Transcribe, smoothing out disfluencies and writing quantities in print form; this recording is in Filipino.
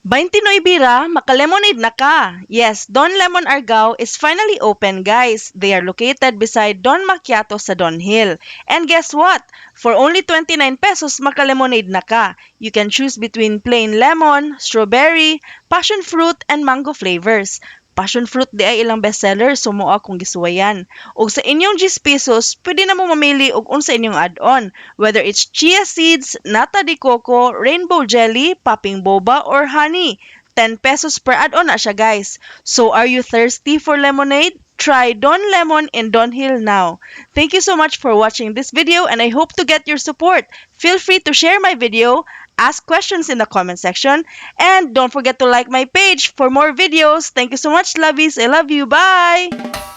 29 bira, maka-lemonade na ka. Yes, Don Lemon Argao is finally open, guys. They are located beside Don Macchiato sa Don Hill. And guess what? For only 29 pesos, maka-lemonade na ka. You can choose between plain lemon, strawberry, passion fruit, and mango flavors. Passion fruit di ay ilang bestseller, so mo akong gisuwayan. Og sa inyong 10 pesos, pwede na mo mamili og unsa inyong add-on. Whether it's chia seeds, nata de coco, rainbow jelly, popping boba, or honey. 10 pesos per add-on na siya, guys. So are you thirsty for lemonade? Try Don Lemon in Don Hill now. Thank you so much for watching this video and I hope to get your support. Feel free to share my video, ask questions in the comment section, and don't forget to like my page for more videos. Thank you so much, lovies. I love you. Bye!